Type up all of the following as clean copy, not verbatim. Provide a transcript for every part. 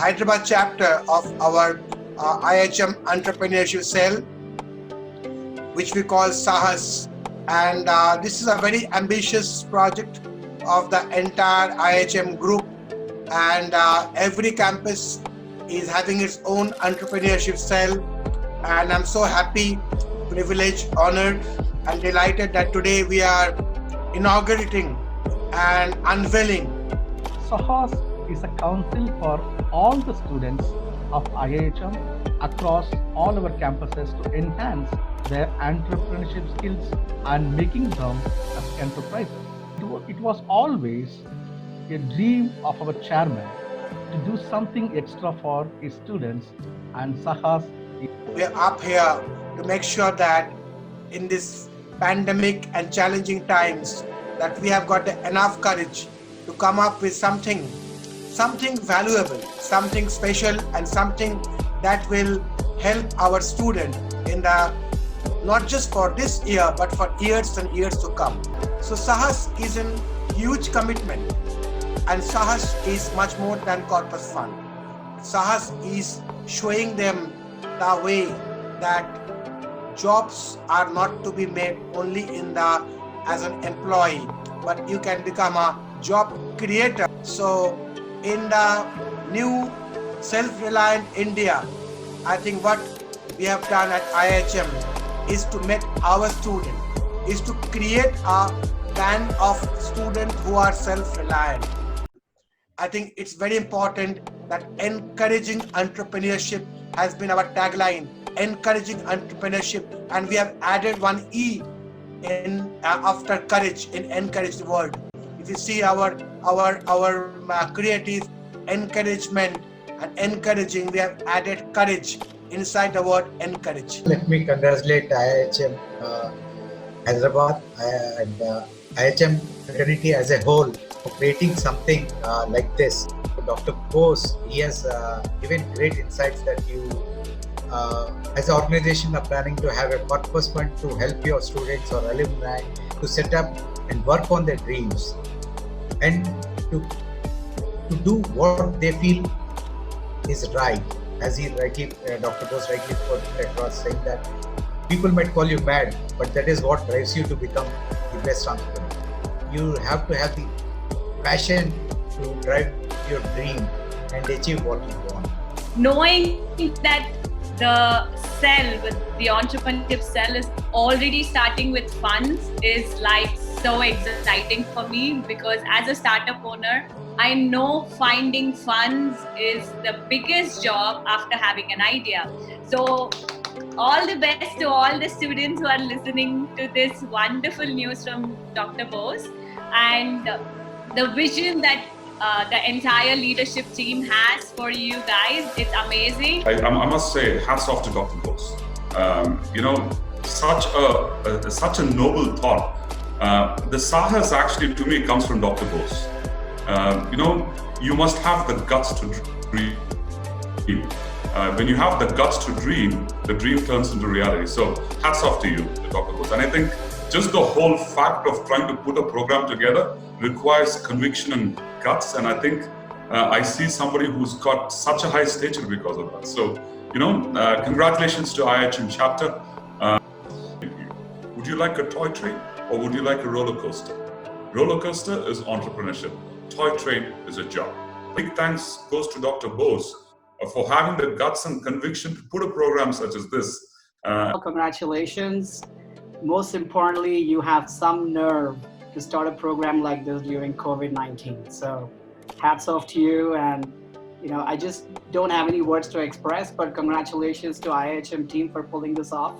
Hyderabad chapter of our IHM Entrepreneurship Cell, which we call Sahas. And this is a very ambitious project of the entire IHM group. And every campus is having its own entrepreneurship cell. And I'm so happy, privileged, honored, and delighted that today we are inaugurating and unveiling. Sahas is a council for all the students of IIHM across all our campuses to enhance their entrepreneurship skills and making them as enterprises. It was always a dream of our chairman to do something extra for his students, and Sahas. We are up here to make sure that in this pandemic and challenging times that we have got enough courage to come up with something valuable, something special, and something that will help our student in the not just for this year but for years and years to come. So Sahas is a huge commitment, and Sahas is much more than corpus fund. Sahas is showing them the way that jobs are not to be made only as an employee, but you can become a job creator. So in the new self-reliant India, I think what we have done at IHM is to make our student, is to create a band of students who are self-reliant. I think it's very important that encouraging entrepreneurship has been our tagline, encouraging entrepreneurship, and we have added one E in after courage in encourage the word. If you see our creative encouragement and encouraging, we have added courage inside the word encourage. Let me congratulate IHM Hyderabad and IHM fraternity as a whole for creating something like this. Dr. Bose, he has given great insights that you as an organization are planning to have a corpus fund to help your students or alumni to set up and work on their dreams and to do what they feel is right. As he rightly, Dr. Bose rightly put across, saying that people might call you mad, but that is what drives you to become the best entrepreneur. You have to have the passion to drive your dream and achieve what you want. Knowing that the cell, the entrepreneurship cell, is already starting with funds is like so exciting for me, because as a startup owner, I know finding funds is the biggest job after having an idea. So all the best to all the students who are listening to this wonderful news from Dr. Bose, and the vision that the entire leadership team has for you guys. It's amazing. I must say, hats off to Dr. Bose. Such a noble thought. The Sahas actually, to me, comes from Dr. Bose. You must have the guts to dream. When you have the guts to dream, the dream turns into reality. So hats off to you, Dr. Bose. And I think just the whole fact of trying to put a program together requires conviction and guts. And I think I see somebody who's got such a high stature because of that. So, congratulations to IHM chapter. Would you like a toy train or would you like a roller coaster? Roller coaster is entrepreneurship. Toy train is a job. Big thanks goes to Dr. Bose for having the guts and conviction to put a program such as this. Congratulations. Most importantly, you have some nerve to start a program like this during COVID-19. So hats off to you. And, I just don't have any words to express, but congratulations to IHM team for pulling this off.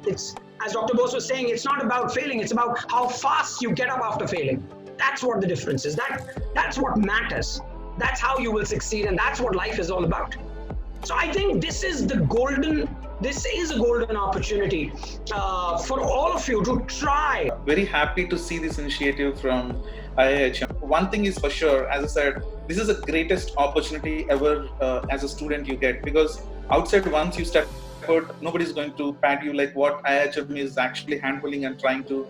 It's, as Dr. Bose was saying, it's not about failing. It's about how fast you get up after failing. That's what the difference is. That's what matters. That's how you will succeed. And that's what life is all about. So I think this is a golden opportunity for all of you to try. Very happy to see this initiative from IIHM. One thing is for sure, as I said, this is the greatest opportunity ever as a student you get, because outside once you step out, nobody's going to pat you like what IIHM is actually handling and trying to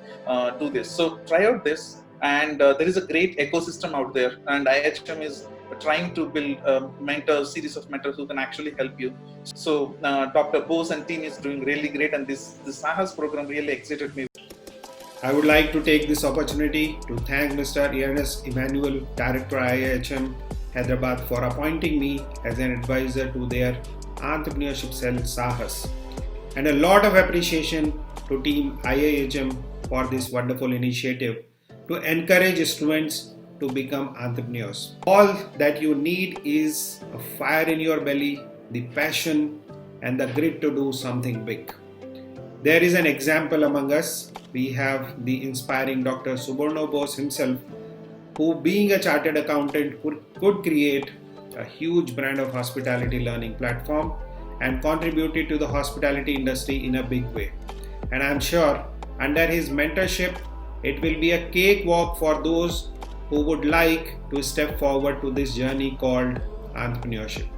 do this. So try out this, and there is a great ecosystem out there, and IIHM is trying to build mentors, series of mentors who can actually help you. So Dr. Bose and team is doing really great, and this Sahas program really excited me. I would like to take this opportunity to thank Mr. Ernest Emmanuel, Director IIHM Hyderabad, for appointing me as an advisor to their entrepreneurship cell Sahas, and a lot of appreciation to team IIHM for this wonderful initiative to encourage students to become entrepreneurs. All that you need is a fire in your belly, the passion and the grit to do something big. There is an example among us. We have the inspiring Dr. Suborno Bose himself, who, being a chartered accountant, could create a huge brand of hospitality learning platform and contributed to the hospitality industry in a big way. And I'm sure under his mentorship, it will be a cakewalk for those who would like to step forward to this journey called entrepreneurship.